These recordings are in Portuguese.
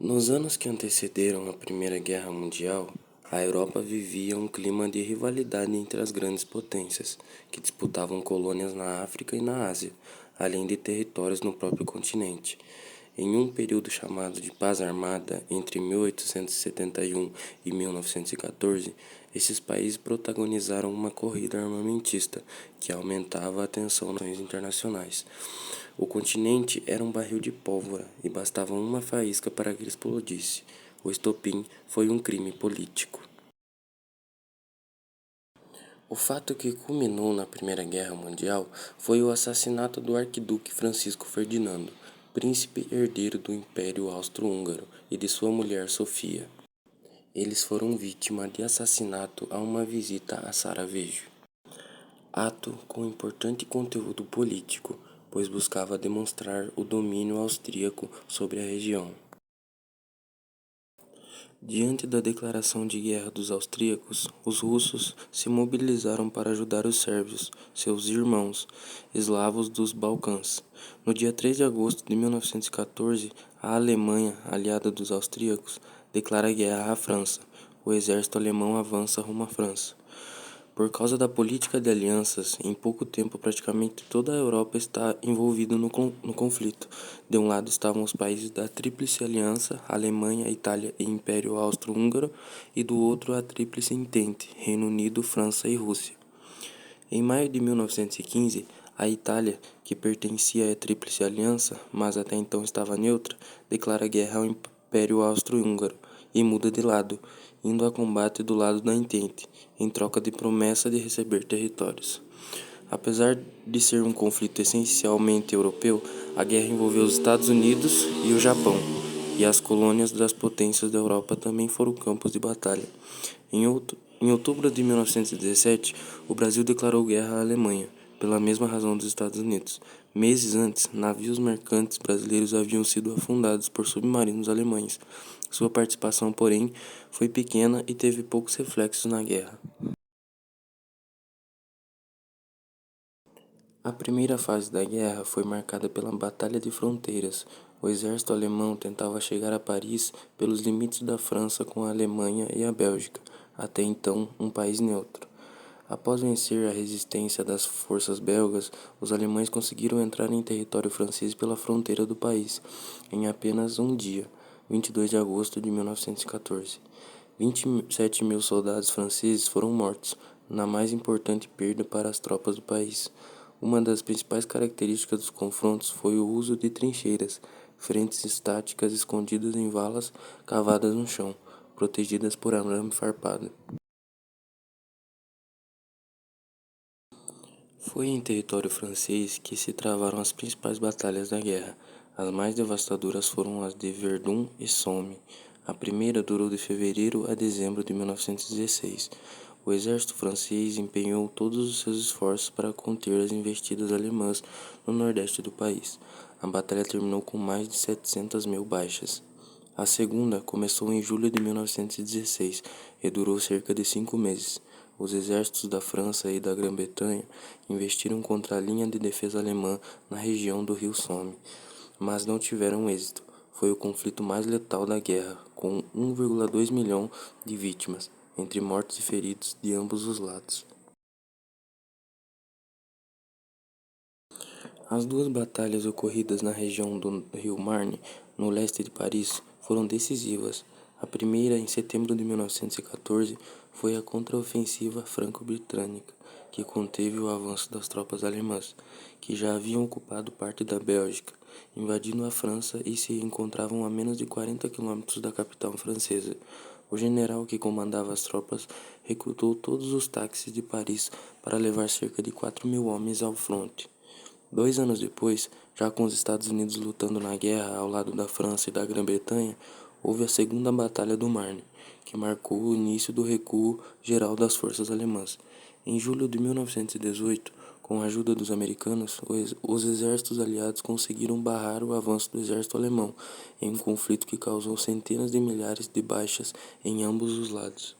Nos anos que antecederam a Primeira Guerra Mundial, a Europa vivia um clima de rivalidade entre as grandes potências, que disputavam colônias na África e na Ásia, além de territórios no próprio continente. Em um período chamado de Paz Armada, entre 1871 e 1914, esses países protagonizaram uma corrida armamentista que aumentava a tensão nas relações internacionais. O continente era um barril de pólvora e bastava uma faísca para que explodisse. O estopim foi um crime político. O fato que culminou na Primeira Guerra Mundial foi o assassinato do arquiduque Francisco Ferdinando, príncipe herdeiro do Império Austro-Húngaro, e de sua mulher Sofia. Eles foram vítima de assassinato a uma visita a Sarajevo. Ato com importante conteúdo político, pois buscava demonstrar o domínio austríaco sobre a região. Diante da declaração de guerra dos austríacos, os russos se mobilizaram para ajudar os sérvios, seus irmãos, eslavos dos Balcãs. No dia 3 de agosto de 1914, a Alemanha, aliada dos austríacos, declara guerra à França. O exército alemão avança rumo à França. Por causa da política de alianças, em pouco tempo praticamente toda a Europa está envolvida no conflito. De um lado estavam os países da Tríplice Aliança, Alemanha, Itália e Império Austro-Húngaro, e do outro a Tríplice Entente, Reino Unido, França e Rússia. Em maio de 1915, a Itália, que pertencia à Tríplice Aliança, mas até então estava neutra, declara guerra ao Império Austro-Húngaro e muda de lado, indo a combate do lado da Entente, em troca de promessa de receber territórios. Apesar de ser um conflito essencialmente europeu, a guerra envolveu os Estados Unidos e o Japão, e as colônias das potências da Europa também foram campos de batalha. Em outubro de 1917, o Brasil declarou guerra à Alemanha, pela mesma razão dos Estados Unidos. Meses antes, navios mercantes brasileiros haviam sido afundados por submarinos alemães. Sua participação, porém, foi pequena e teve poucos reflexos na guerra. A primeira fase da guerra foi marcada pela Batalha de Fronteiras. O exército alemão tentava chegar a Paris pelos limites da França com a Alemanha e a Bélgica, até então um país neutro. Após vencer a resistência das forças belgas, os alemães conseguiram entrar em território francês pela fronteira do país, em apenas um dia, 22 de agosto de 1914. 27 mil soldados franceses foram mortos, na mais importante perda para as tropas do país. Uma das principais características dos confrontos foi o uso de trincheiras, frentes estáticas escondidas em valas cavadas no chão, protegidas por arame farpado. Foi em território francês que se travaram as principais batalhas da guerra. As mais devastadoras foram as de Verdun e Somme. A primeira durou de fevereiro a dezembro de 1916. O exército francês empenhou todos os seus esforços para conter as investidas alemãs no nordeste do país. A batalha terminou com mais de 700 mil baixas. A segunda começou em julho de 1916 e durou cerca de 5 meses. Os exércitos da França e da Grã-Bretanha investiram contra a linha de defesa alemã na região do rio Somme, mas não tiveram êxito. Foi o conflito mais letal da guerra, com 1,2 milhão de vítimas, entre mortos e feridos de ambos os lados. As duas batalhas ocorridas na região do rio Marne, no leste de Paris, foram decisivas. A primeira, em setembro de 1914, foi a contraofensiva franco-britânica, que conteve o avanço das tropas alemãs, que já haviam ocupado parte da Bélgica, invadindo a França e se encontravam a menos de 40 quilômetros da capital francesa. O general que comandava as tropas recrutou todos os táxis de Paris para levar cerca de 4.000 homens ao fronte. 2 anos depois, já com os Estados Unidos lutando na guerra ao lado da França e da Grã-Bretanha, houve a Segunda Batalha do Marne, que marcou o início do recuo geral das forças alemãs. Em julho de 1918, com a ajuda dos americanos, os exércitos aliados conseguiram barrar o avanço do exército alemão, em um conflito que causou centenas de milhares de baixas em ambos os lados.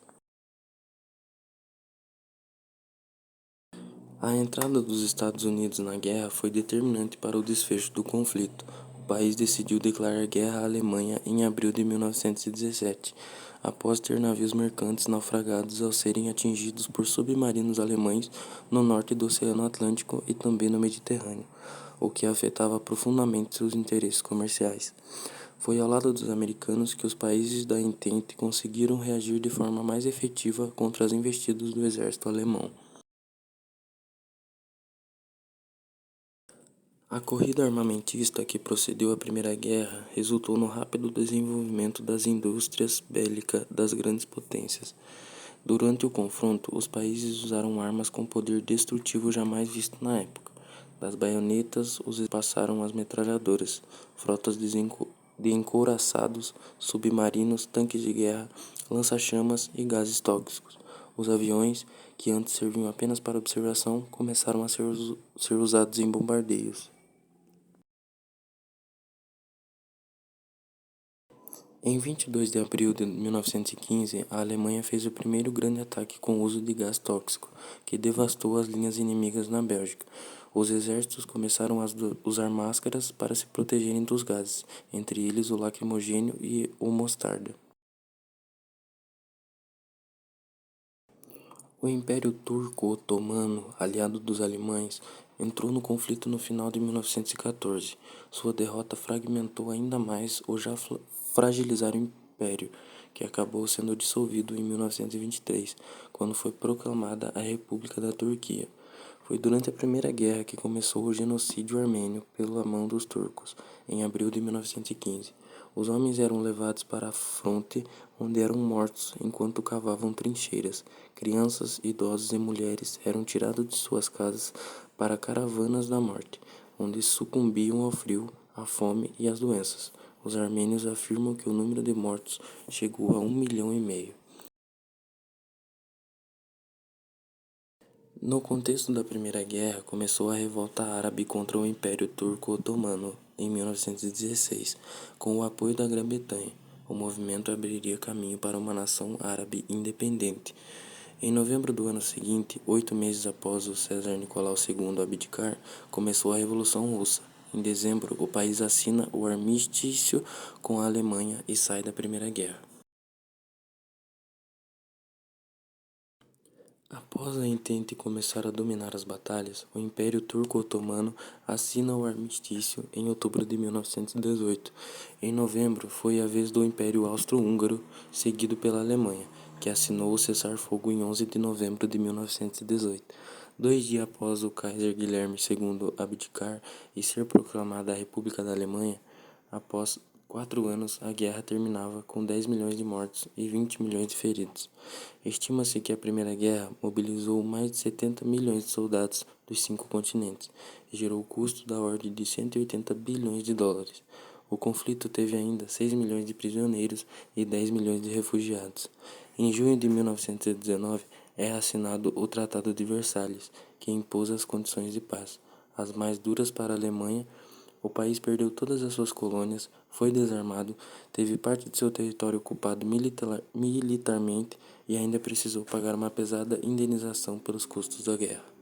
A entrada dos Estados Unidos na guerra foi determinante para o desfecho do conflito. país decidiu declarar guerra à Alemanha em abril de 1917, após ter navios mercantes naufragados ao serem atingidos por submarinos alemães no norte do Oceano Atlântico e também no Mediterrâneo, o que afetava profundamente seus interesses comerciais. Foi ao lado dos americanos que os países da Entente conseguiram reagir de forma mais efetiva contra as investidas do exército alemão. A corrida armamentista que procedeu à Primeira Guerra resultou no rápido desenvolvimento das indústrias bélicas das grandes potências. Durante o confronto, os países usaram armas com poder destrutivo jamais visto na época. Das baionetas, os passaram às metralhadoras, frotas de encouraçados, submarinos, tanques de guerra, lança-chamas e gases tóxicos. Os aviões, que antes serviam apenas para observação, começaram a ser usados em bombardeios. Em 22 de abril de 1915, a Alemanha fez o primeiro grande ataque com o uso de gás tóxico, que devastou as linhas inimigas na Bélgica. Os exércitos começaram a usar máscaras para se protegerem dos gases, entre eles o lacrimogênio e o mostarda. O Império Turco-Otomano, aliado dos alemães, entrou no conflito no final de 1914. Sua derrota fragmentou ainda mais o já fragilizado império, que acabou sendo dissolvido em 1923, quando foi proclamada a República da Turquia. Foi durante a Primeira Guerra que começou o genocídio armênio pela mão dos turcos, em abril de 1915. Os homens eram levados para a fronte, onde eram mortos enquanto cavavam trincheiras. Crianças, idosos e mulheres eram tirados de suas casas para caravanas da morte, onde sucumbiam ao frio, à fome e às doenças. Os armênios afirmam que o número de mortos chegou a 1,5 milhão. No contexto da Primeira Guerra, começou a revolta árabe contra o Império Turco-Otomano em 1916, com o apoio da Grã-Bretanha. O movimento abriria caminho para uma nação árabe independente. Em novembro do ano seguinte, 8 meses após o César Nicolau II abdicar, começou a Revolução Russa. Em dezembro, o país assina o armistício com a Alemanha e sai da Primeira Guerra. Após a Entente começar a dominar as batalhas, o Império Turco-Otomano assina o armistício em outubro de 1918. Em novembro, foi a vez do Império Austro-Húngaro, seguido pela Alemanha, que assinou o cessar-fogo em 11 de novembro de 1918. 2 dias após o Kaiser Guilherme II abdicar e ser proclamada a República da Alemanha, após 4 anos, a guerra terminava com 10 milhões de mortos e 20 milhões de feridos. Estima-se que a Primeira Guerra mobilizou mais de 70 milhões de soldados dos 5 continentes e gerou custo da ordem de 180 bilhões de dólares. O conflito teve ainda 6 milhões de prisioneiros e 10 milhões de refugiados. Em junho de 1919, é assinado o Tratado de Versalhes, que impôs as condições de paz, as mais duras para a Alemanha. O país perdeu todas as suas colônias, foi desarmado, teve parte de seu território ocupado militarmente e ainda precisou pagar uma pesada indenização pelos custos da guerra.